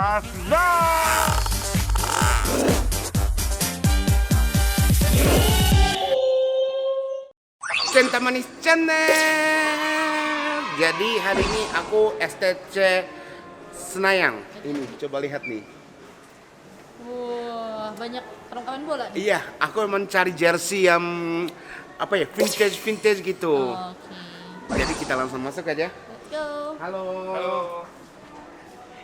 Asda. Cinta Manis Channel. Jadi hari ini aku STC Senayang. Ini coba lihat nih. Wah, banyak perlengkapan bola nih. Iya, aku mencari jersey yang apa ya, vintage gitu. Oke. Jadi kita langsung masuk aja. Let's go. Halo. Halo.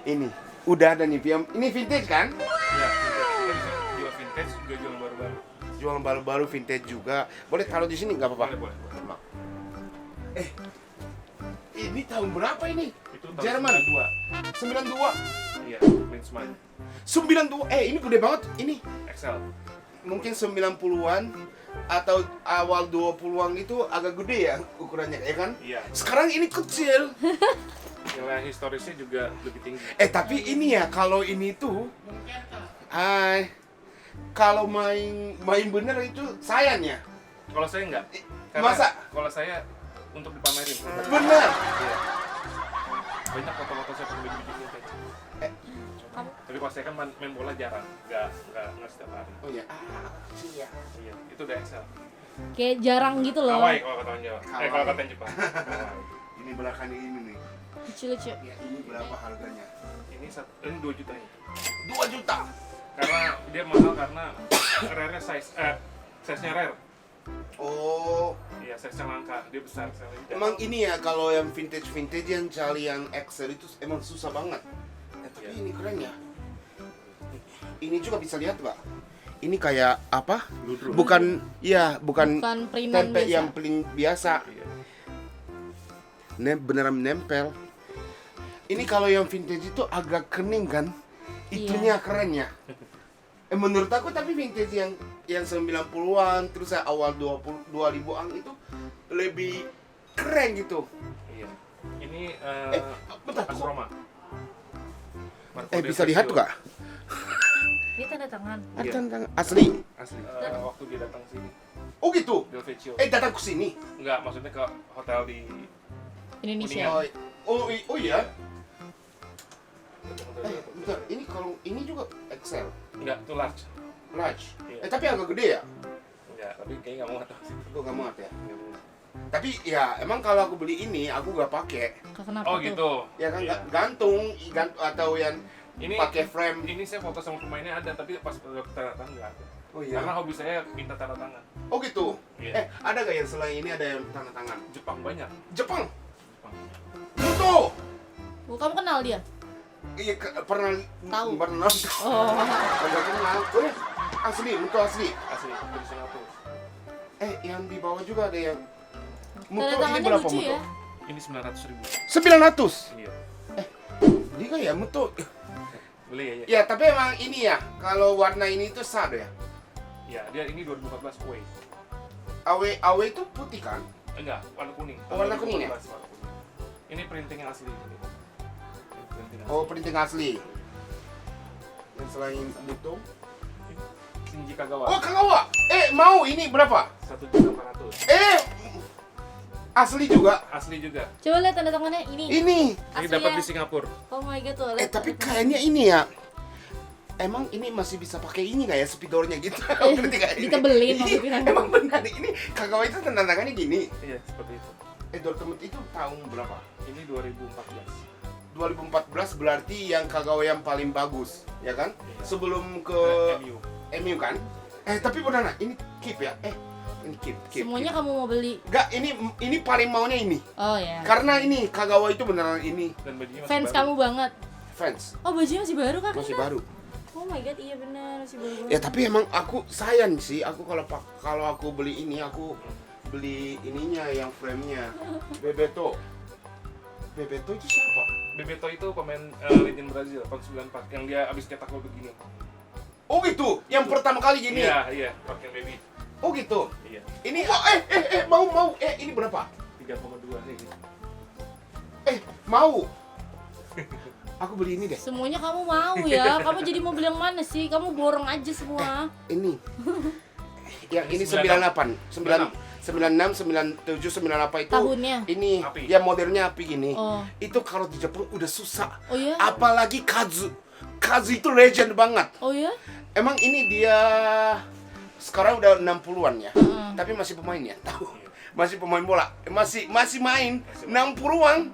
Ini udah ada nih film. Ini vintage kan? Ya, vintage. Kita bisa jual vintage, juga jual baru-baru. Jual baru-baru vintage juga. Boleh taruh di sini nggak apa-apa? Boleh. Ini tahun berapa ini? Itu tahun Jerman. 92. 92. Iya, Klinsmann. 92. Ini gede banget. Ini XL. mungkin 90-an atau awal 20-an itu agak gede ya ukurannya, ya kan? Iya. Sekarang ini kecil. Nilai historisnya juga lebih tinggi. Tapi ini ya, kalau ini tuh kalau main bener itu sayangnya. Kalau saya enggak. Masa? Kalau saya untuk dipamerin. Bener. Iya. Banyak foto-foto saya pribadi di vintage. Kamu Tapi kalau saya kan main bola jarang, nggak setiap hari. Oh ya, kecil ya. Iya, itu udah XL. kayak jarang gitu loh. Kawaii kalau kata orang Jawa. Kawaii. Kalau kata Jepang. Kawaii. Ini belakang ini nih. Lucu-lucu. Ya, ini berapa harganya? Ini 2 juta ini. 2 juta. Karena dia mahal karena rare-nya size-nya rare. Oh, Iya, size-nya langka, dia besar sekali. emang ini ya kalau yang vintage yang cari yang XL itu emang susah banget. Tapi Iya. ini keren ya. Ini juga bisa lihat, Pak. Ini kayak apa? Ludruk. Bukan Bukan printan tempe biasa. yang paling biasa. Iya. Beneran nempel. Ini kalau yang vintage itu agak kening kan? Itunya kerennya. Menurut aku tapi vintage yang 90-an terus awal 2000-an itu lebih keren gitu. Iya. Ini bentar. AS Roma. Bisa lihat tuh, Kak? Ini tanda tangan. Iya. Tentang asli. Asli. Waktu dia datang sini, Oh gitu. Del Vecchio. Datang ke sini. Enggak, maksudnya ke hotel di Indonesia. Oh iya. hotel di- Bentar. Ini kalau ini juga XL, Enggak, itu large. large. Iya. Tapi agak gede ya. Enggak, tapi kayaknya nggak mau atau sih. Aku nggak muat ya. Nggak mau. Tapi ya emang kalau aku beli ini aku nggak pakai. Kenapa Oh tuh? gitu. Ya kan Iya. gantung atau yang Ini pakai frame. Ini saya foto sama pemainnya ada, tapi pas udah tanda tangan nggak ada. Oh Karena hobi saya minta tanda tangan. Oh gitu. Iya. Ada gak yang selain ini ada yang tanda tangan? Jepang banyak. Jepang. Jepang. Muto. Oh, kamu kenal dia? Iya pernah Tahu. pernah. Oh. Agak kenal. Oh, asli, Muto asli. Asli dari Singapura. Yang di bawah juga ada yang Muto. Tanda Ini tangannya berapa lucu Muto? ya. Ini 900.000. 900. Iya. Dia kan ya Muto. Beli ya. Ya tapi emang ini ya kalau warna ini tuh sad ya. Ya, dia ini 2014 away. Awe itu putih kan? Enggak, warna kuning. Oh, warna kuning ya? 2014 warna kuning. Ini printing yang asli ini. Printing asli. Oh printing asli. Yang selain Muto. Shinji Kagawa. Oh Kagawa. Mau ini berapa? 1.400.000. Asli juga. Asli juga. Coba lihat tanda tangannya ini. Ini. Ini Asli dapat ya? di Singapura. Oh my god tuh. lihat Tapi tanda tangan. kayaknya ini ya. Emang ini masih bisa pakai ini nggak ya spidolnya gitu? Ngerti nggak ini? Ditebelin maksudnya. Emang benar ini Kagawa itu tanda tangannya gini. Iya, seperti itu. Dortmund itu tahun berapa? Ini 2014. 2014 berarti yang Kagawa yang paling bagus, ya kan? Iya. Sebelum ke MU. MU kan? Tapi benar ini keep ya? Ini keep. Semuanya kamu mau beli. Enggak, ini paling maunya ini. Oh ya. Karena ini Kagawa itu beneran ini Dan bajunya masih Fans baru. kamu banget. fans. Oh, bajunya masih baru Kak? Masih Rina? baru. Oh my god, iya benar, masih baru. Ya tapi emang aku sayang sih, aku kalau aku beli ini aku beli ininya yang frame-nya. Bebeto. Bebeto itu siapa? Bebeto itu pemain legend Brazil tahun 94 yang dia abis cetak gol begini. Oh gitu, yang pertama kali gini. Iya, pakai baby. Oh gitu. Iya. Ini mau ini berapa? 3,2 nih. Mau. Aku beli ini deh. Semuanya kamu mau ya? Kamu jadi mau beli yang mana sih? Kamu borong aja semua. Ini. Yang ini 98, 96, 97, 98 itu Tahunnya? ini Api. ya modelnya api gini. Oh. Itu kalau di Jepang udah susah. Oh iya? Apalagi Kazu. Kazu itu legend banget. Oh ya? Emang ini dia sekarang udah 60-an ya. Tapi masih pemain ya, tahu. Masih pemain bola. Masih main 60-an.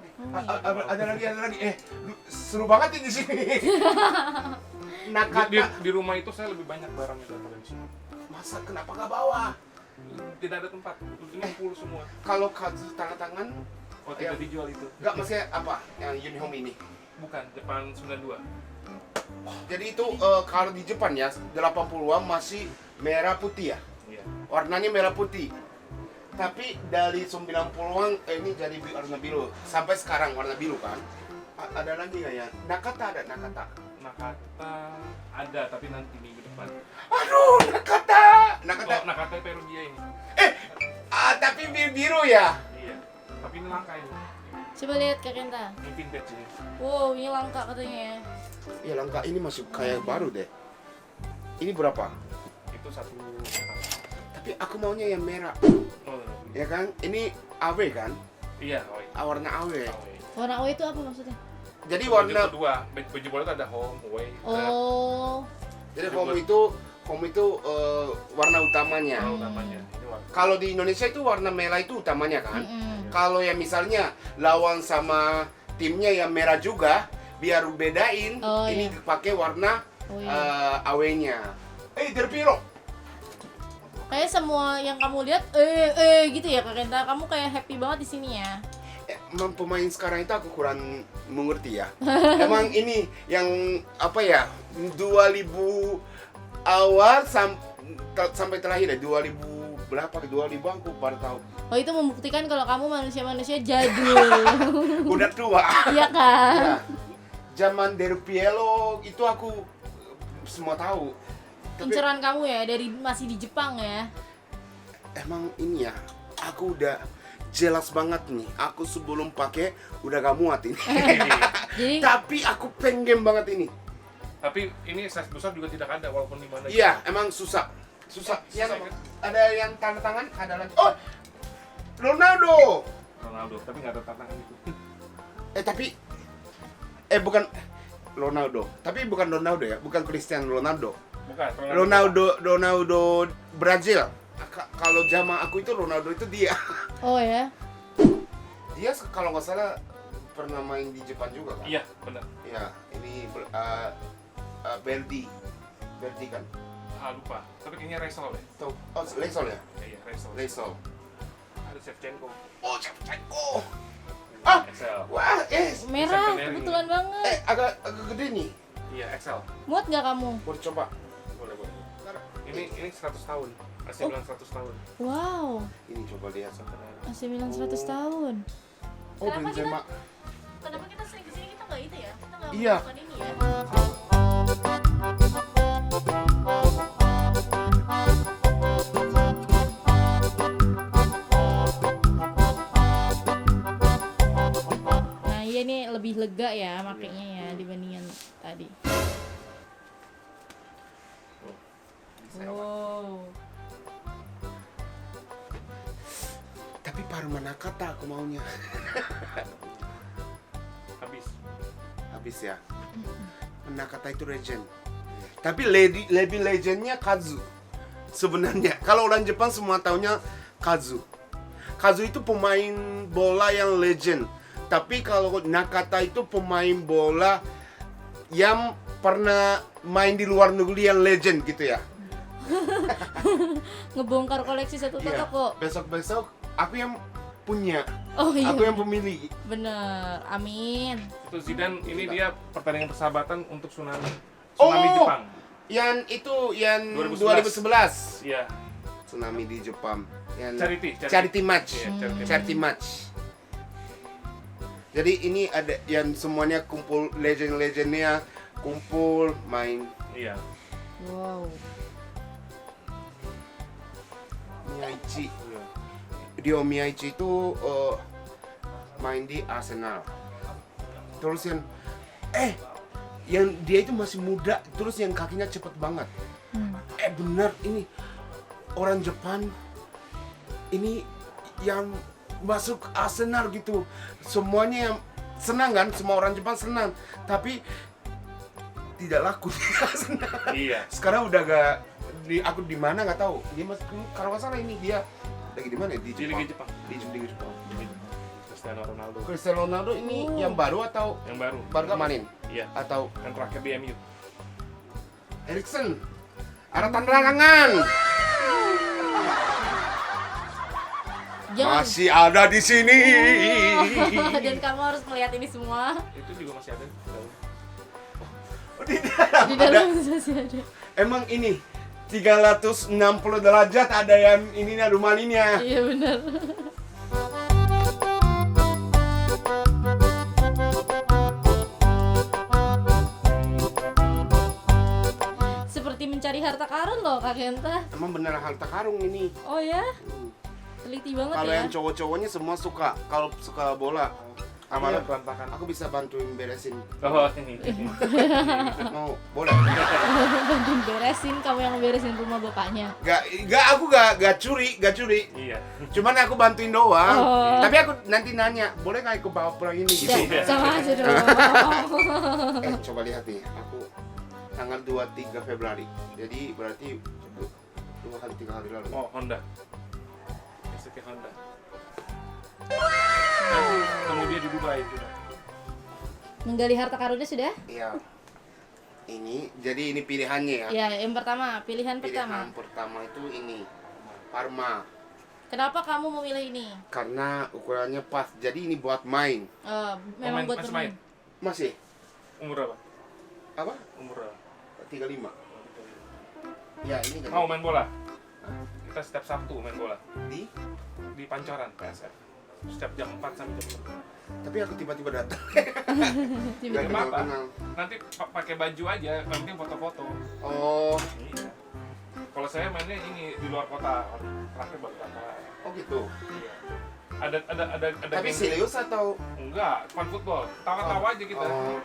Ada lagi. Seru banget ini di sini. Nakata. Di rumah itu saya lebih banyak barangnya daripada di sini. Masa kenapa nggak bawa? Tidak ada tempat. Ini full semua. Kalau Kazu tanda tangan, Oh, tidak dijual itu. nggak maksudnya apa? Yang Unihome ini. Bukan, Jepang 92. Jadi itu kalau di Jepang ya 80-an masih merah putih ya. Iya. Warnanya merah putih. Tapi dari 90-an ini jadi warna biru. Sampai sekarang warna biru kan. Ada lagi nggak ya? Nakata ada Nakata. Nakata ada, tapi nanti minggu depan. Aduh, Nakata. Nakata. Oh, Nakata Perugia ini. Tapi biru ya. Iya. Tapi ini langka ini. Coba lihat Kak Kenta. Ini vintage ini. Wow, ini langka katanya ya. Ya langka ini masih kayak baru deh. Ini berapa? Itu satu. Tapi aku maunya yang merah. Oh, Ya kan? Ini AW kan? iya, oi. Warna AW. Warna away itu apa maksudnya? Jadi Baju warna kedua, baju bola itu ada home, away. Oh, jadi home itu warna utamanya. Warna utamanya. Ini warna. Kalau di Indonesia itu warna merah itu utamanya kan. mm-mm. Kalau yang misalnya lawan sama timnya yang merah juga, biar bedain, Oh, ini iya. pakai warna Oh, iya. awenya. Del Piero. Kayak semua yang kamu lihat, gitu ya Kak Kenta. Kamu kayak happy banget di sini ya. Emang pemain sekarang itu aku kurang mengerti ya. Emang ini yang apa ya? 2000 awal sampai terakhir ya 2000 berapa ke 2000 aku baru tahu. Oh, itu membuktikan kalau kamu manusia-manusia jadul. Udah tua. Iya kan? Ya. Zaman Del Piero itu aku semua tahu. Tapi Inceran kamu ya dari masih di Jepang ya. emang ini ya, aku udah jelas banget nih. Aku sebelum pakai udah gak muat ini. Jadi Tapi aku pengen banget ini. Tapi ini size besar juga tidak ada walaupun di mana. Iya, emang susah. Yang kan? ada yang tanda tangan, ada lagi. Oh, Ronaldo. Ronaldo, tapi nggak ada tantangan itu. Tapi bukan Ronaldo. Tapi bukan Ronaldo ya, bukan Cristiano Ronaldo. Bukan. Ronaldo Brazil. Kalau zaman aku itu Ronaldo itu dia. oh ya. Dia kalau nggak salah pernah main di Jepang juga kan? Iya, benar. Iya, ini Berdi kan? Lupa. Tapi kayaknya Resol deh. Tuh, oh Lesol ya? Iya, Resol. Lesol. Ada Shevchenko. Oh, Shevchenko. Excel. Wah, Merah, Sampai kebetulan banget. agak gede nih. Iya, Excel. Muat nggak kamu? Boleh coba. Boleh. Ini 100 tahun. Masih bilang 100 tahun. Wow, Ini coba lihat. masih bilang 100 tahun. Oh, Kenapa Benzema. Kenapa kita sering kesini kita nggak itu ya? Kita nggak Iya. melakukan ini ya? Nah iya nih lebih lega ya makanya ya dibandingin tadi. Wow. Tapi Parma Nakata aku maunya. Habis ya. Nakata itu legend. Tapi lebih legendnya Kazu. Sebenarnya kalau orang Jepang semua taunya Kazu. Kazu itu pemain bola yang legend. Tapi kalau Nakata itu pemain bola yang pernah main di luar negeri yang legend gitu ya. Ngebongkar koleksi satu Iya. toko. Besok-besok aku yang punya. Oh iya. Aku yang pemilik. Bener. Amin. Itu Zidane, ini dia pertandingan persahabatan untuk Tsunami Oh! Jepang. Yang itu yang 2011. 2011. Iya. Tsunami di Jepang. Yang Charity match. Iya, charity Charity match. Jadi ini ada yang semuanya kumpul legend-legendnya kumpul main. Iya. Wow. Miyaichi. Iya. Dio Miyaichi itu main di Arsenal. Terus yang dia itu masih muda, terus yang kakinya cepet banget. Bener ini orang Jepang ini yang masuk Arsenal gitu. Semuanya yang senang kan, semua orang Jepang senang. Tapi tidak laku. Iya. Sekarang udah gak aku di mana nggak tahu. Dia masih kalau nggak salah ini dia lagi di mana? Di Di Jepang. Liga Jepang. Di Liga Jepang. Cristiano Ronaldo. Cristiano Ronaldo ini yang baru atau Yang baru. baru kemarin? Iya. Atau Yang terakhir di MU. Erikson? Ada tanda tangan. Jangan. Masih ada di sini. Dan kamu harus melihat ini semua. Itu juga masih ada. Di dalam masih ada. Emang ini 360 derajat ada yang ininya rumah ininya. Iya benar. Seperti mencari harta karun loh Kak Genta. Emang bener harta karung ini. Oh ya? Teliti banget Kalau ya. yang cowok-cowoknya semua suka. Kalau suka bola, Aman iya, berantakan. aku bisa bantuin beresin. Oh, ini. Mau boleh? Bantuin beresin, kamu yang beresin rumah bapaknya. Aku gak curi. Iya. Cuman aku bantuin doang. Oh. Tapi aku nanti nanya, boleh nggak aku bawa pulang ini gitu? Ya, sama aja dong. Coba lihat nih, aku tanggal 23 Februari. Jadi berarti 3 hari lalu. Oh, Honda. Suzuki Honda. Nanti ketemu dia di Dubai sudah. Menggali harta karunnya sudah? Iya. Jadi ini pilihannya ya. Ya, yang pertama, pilihan Pilihan pertama. pertama itu ini Parma. Kenapa kamu memilih ini? Karena ukurannya pas. Jadi ini buat main. Memang buat masih bermain. Masih? Umur berapa? Apa? Umur berapa? 35. Ya, ini kan. Mau main bola? Kita setiap Sabtu main bola Di Pancoran PSF. Setiap jam 4 sampai jam 6. tapi aku tiba-tiba datang. Tiba-tiba. Gak apa-apa. kenal. Nanti pakai baju aja, yang penting foto-foto. Oh, Iya. Kalau saya mainnya ini di luar kota. Terakhir baru kota. oh gitu. Iya. Ada Tapi geng- serius atau? Enggak, fun football. Tawa-tawa aja kita. Oh,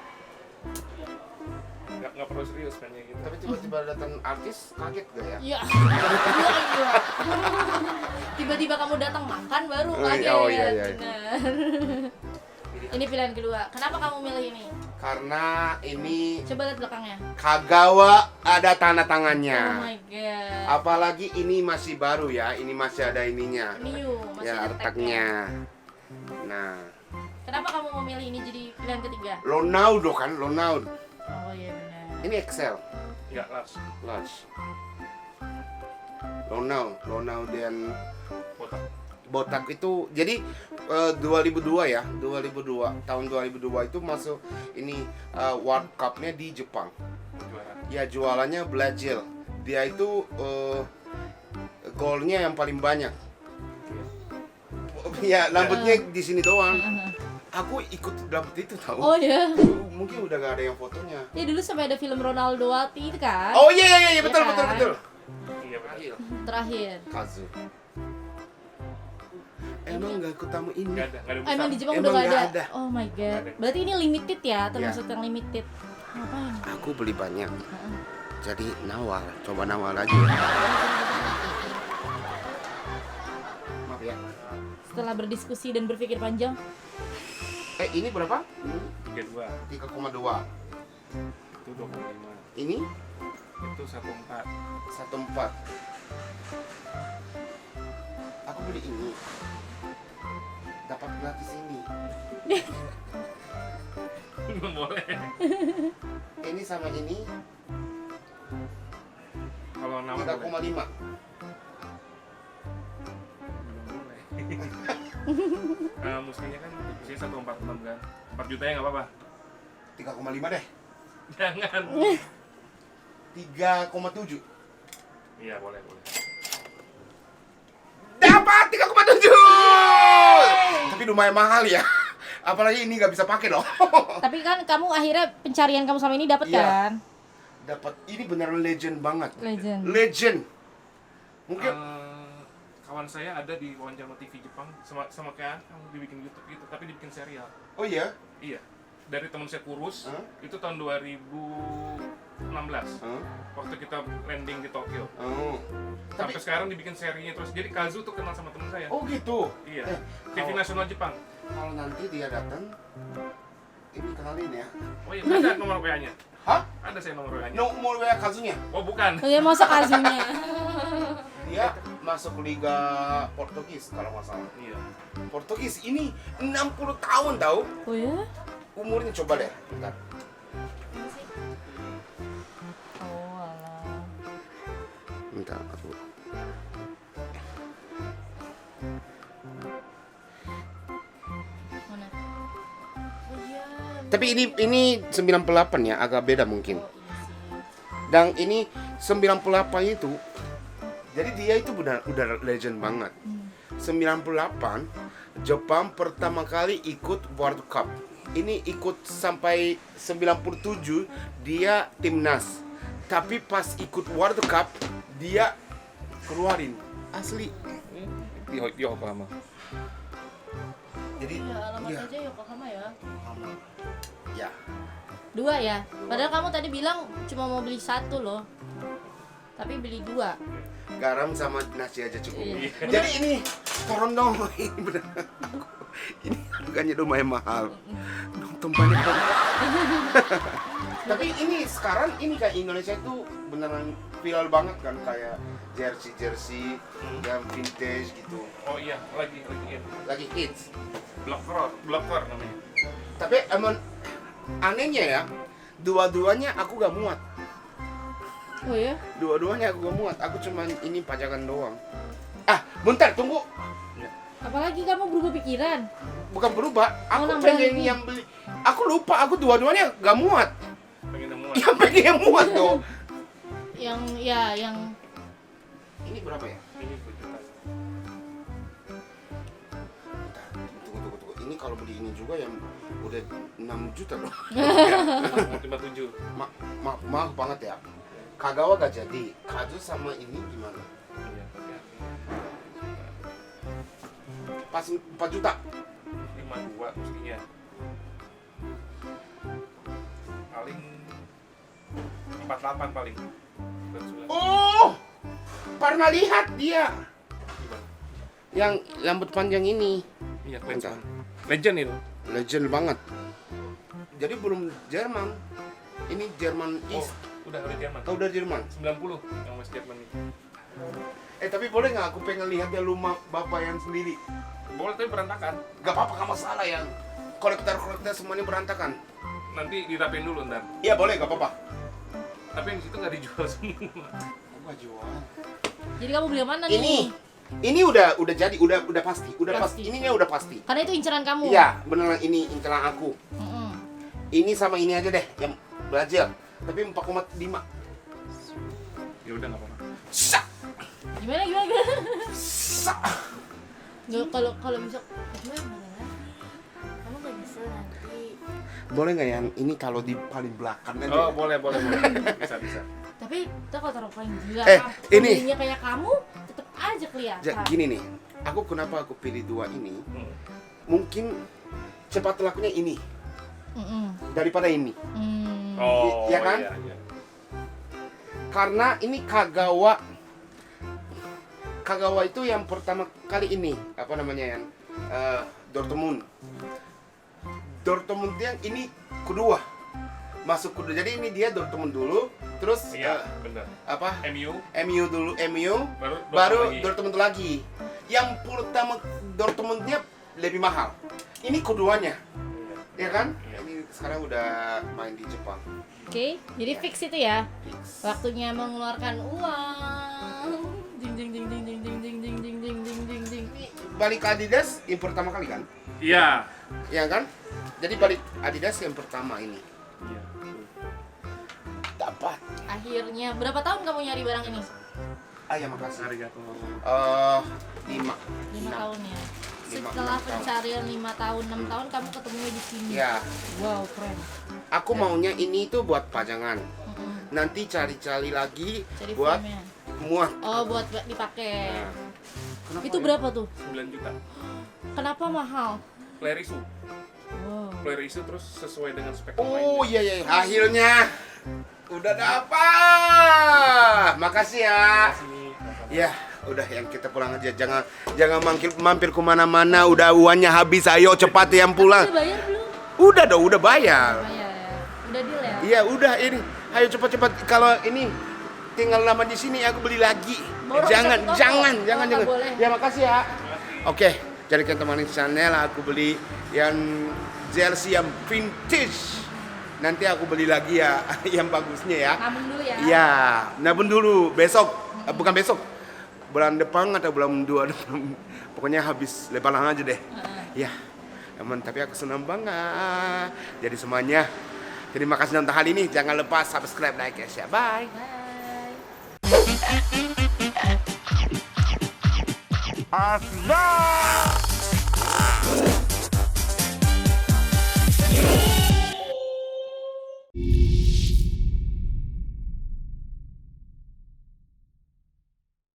Nggak perlu serius mainnya gitu. tapi tiba-tiba datang artis, kaget gak ya? Iya. Iya. Tiba-tiba kamu datang makan baru Oh, kaget. oh, iya. Benar. Ini pilihan kedua. Kenapa kamu milih ini? Karena ini Coba lihat belakangnya. Kagawa ada tanda Oh tangannya. my god. Apalagi ini masih baru ya, ini masih ada ininya. New, masih Ya, ada tag-nya. retaknya. Nah, Kenapa kamu memilih ini jadi pilihan ketiga? Ronaldo kan, Ronaldo. Oh iya benar. Ini Excel, Enggak, large. large. Ronaldo dan Botak. botak itu jadi 2002 ya, 2002 tahun 2002 itu masuk ini World Cup-nya di Jepang. Juara. Ya jualannya Brazil. Dia itu golnya yang paling banyak. Ya rambutnya di sini doang. Aku ikut dapet itu tahu. Oh ya. Mungkin udah gak ada yang fotonya. Ya dulu sampai ada film Ronaldo Wati itu kan. Oh iya betul Iya betul kan? betul. Iya, betul. Terakhir. Kazu. Emang nggak ketemu ini? Nggak ada Oh, emang di Jepang Emang udah gak nggak ada. ada. Oh my god. ada. Berarti ini limited ya, termasuk yang limited. Ngapain? Aku beli banyak. Heeh. Jadi nawar, coba nawar lagi. Maaf ya. Setelah berdiskusi dan berpikir panjang, Ini berapa? 32. 3,2. Itu 25. Ini Itu 14. 1,4. Aku beli ini. Dapat gratis ini. Belum boleh. Ini sama ini Kalau nama 3,5. belum boleh. Musiknya kan biasanya 146 kan. 4 juta ya nggak apa-apa. 3,5 deh. Jangan. 3,7. Iya, boleh. Dapat 3,7. Tapi lumayan mahal ya. Apalagi ini nggak bisa pakai loh. tapi kan kamu akhirnya pencarian kamu sama ini dapat Iya. kan? Dapat ini beneran legend banget. Legend. Mungkin Kawan saya ada di wawancara TV Jepang sama kayak kamu dibikin YouTube gitu, tapi dibikin serial. oh iya. Iya. Dari teman saya kurus, Hah? itu tahun 2016. Waktu kita landing di Tokyo. Oh. Sampai Tapi sekarang dibikin serinya terus. Jadi Kazu tuh kenal sama teman saya. oh gitu. Iya. TV kalau- nasional Jepang. Kalau nanti dia datang ini kenalin ya. Oh iya, ada nomor WA-nya. Hah? Ada saya nomor WA-nya. Nomor WA Kazunya. Oh bukan. Oh ya, masa Kazunya. Dia masuk Liga Portugis kalau nggak salah. Iya. Portugis ini 60 tahun tahu. Oh ya? Umurnya coba deh. Bentar. Oh alah. Bentar aku. Mana? Oh iya. Tapi ini 98 ya, agak beda mungkin. Oh iya sih. Dan ini 98 itu, jadi dia itu udah legend banget. 98 Jepang pertama kali ikut World Cup. Ini ikut sampai 97 dia timnas. Tapi pas ikut World Cup dia keluarin asli. Di Yokohama. Jadi Iya, alamat ya, aja Yokohama ya. ya. 2 ya. Padahal kamu tadi bilang cuma mau beli 1 loh. Tapi beli 2. Garam sama nasi aja cukup. Iya. Jadi ini turun dong. Ini bener. Ini harganya lumayan mahal. Tumpahnya dong. Tapi ini sekarang ini kayak Indonesia itu beneran viral banget kan, kayak jersey yang vintage gitu. Oh iya, lagi in. Lagi hits. Blocker namanya. Tapi emang anehnya ya, dua-duanya aku gak muat. Oh ya? Dua-duanya aku gak muat. Aku cuman ini pajangan doang. Ah, bentar, tunggu. Apalagi kamu berubah pikiran. Bukan berubah, aku nambah pengen lagi. yang beli. Aku lupa, aku dua-duanya gak muat. Pengen nemu. Yang pengen yang muat dong. Yang Ini berapa ya? Ini 2 juta. Bentar, tunggu. Ini kalau beli ini juga yang udah 6 juta loh. 57. Maaf banget ya. Kagawa gak jadi. Kazu sama ini gimana? Iya, tapi Pas 4 juta. 52 mestinya. Paling 48 paling. Oh, pernah lihat dia. Gimana? Yang rambut panjang ini. Iya, Bentar. Legend itu. Legend banget. Jadi belum Jerman. Ini Jerman Oh, East. udah Jerman. Kau udah Jerman? 90 yang West Jerman itu. Tapi boleh nggak aku pengen lihat ya rumah bapak yang sendiri? Boleh tapi berantakan. Gak apa-apa, gak masalah yang kolektor-kolektor semuanya berantakan. Nanti dirapiin dulu ntar. Iya boleh, gak apa-apa. Tapi yang di situ nggak dijual semua. Aku gak jual. Jadi kamu beli yang mana nih? Ini udah jadi, udah pasti, udah Pasti. pasti. Ininya udah pasti. Karena itu inceran kamu. Iya, beneran ini inceran aku. Mm-mm. Ini sama ini aja deh yang belajar. Tapi 4,5. Ya udah nggak apa-apa. Sak, Gimana? sak. Nggak, kalau bisa gimana? Kamu nggak bisa nanti. Boleh nggak yang ini kalau di paling belakang aja? Oh, boleh. Bisa. Tapi kita kalau taruh paling gila, ini. belinya kayak kamu, tetap aja kelihatan. Gini nih, kenapa aku pilih dua ini? Hmm. Mungkin cepat lakunya ini Mm-mm. daripada ini. Oh, Iya kan? Iya. Karena ini Kagawa itu yang pertama kali ini, apa namanya yang Dortmund yang ini kedua, masuk kedua. Jadi ini dia Dortmund dulu, terus Iya, benar. apa? MU dulu, MU baru Dortmund lagi. Yang pertama Dortmundnya lebih mahal. Ini keduanya, ya kan? Iya. Ini sekarang udah main di Jepang. Oke, jadi fix itu ya. Fix. Waktunya mengeluarkan uang. Ding ding ding ding ding ding ding ding ding ding ding ding ding. Balik Adidas yang pertama kali kan? Iya. Ya kan? Jadi balik Adidas yang pertama ini. Iya. Dapat. Akhirnya berapa tahun kamu nyari barang ini? Ya makasih. Arigato. 5 5 tahun ya. Lima, Setelah 6 tahun. pencarian 5 tahun, 6 tahun kamu ketemunya di sini. Ya, Wow, keren. aku maunya ini tuh buat pajangan. Mm-mm. Nanti cari-cari lagi Cari buat frame-nya. muat. Oh, buat dipakai. Nah, kenapa Itu ya? berapa tuh? 9 juta. Kenapa mahal? Player isu. Wow. Player isu terus sesuai dengan spek Oh pemainnya. iya, akhirnya udah dapat. Makasih ya. Sini. Ya, udah yang kita pulang aja. Jangan mampir kemana-mana. Udah uangnya habis. Ayo cepat yang pulang. Udah bayar belum? Udah dong, udah bayar. Bayar ya. Udah deal ya? Iya, udah ini. Ayo cepat-cepat, kalau ini tinggal lama di sini aku beli lagi. Borong Jangan, satu toko. jangan, Oh, jangan, nggak jangan. boleh. Ya makasih ya. Oke, jadikan teman channel aku beli yang jersey yang vintage. Nanti aku beli lagi ya yang bagusnya ya. Nabung dulu ya. Iya, nabung dulu besok, bukan besok, bulan depan atau bulan 2 depan. Pokoknya habis lebaran aja deh. Ya, teman, tapi aku senang banget. Jadi semuanya, terima kasih nonton hari ini. Jangan lupa subscribe, like, and share. Bye. Bye. Aslan!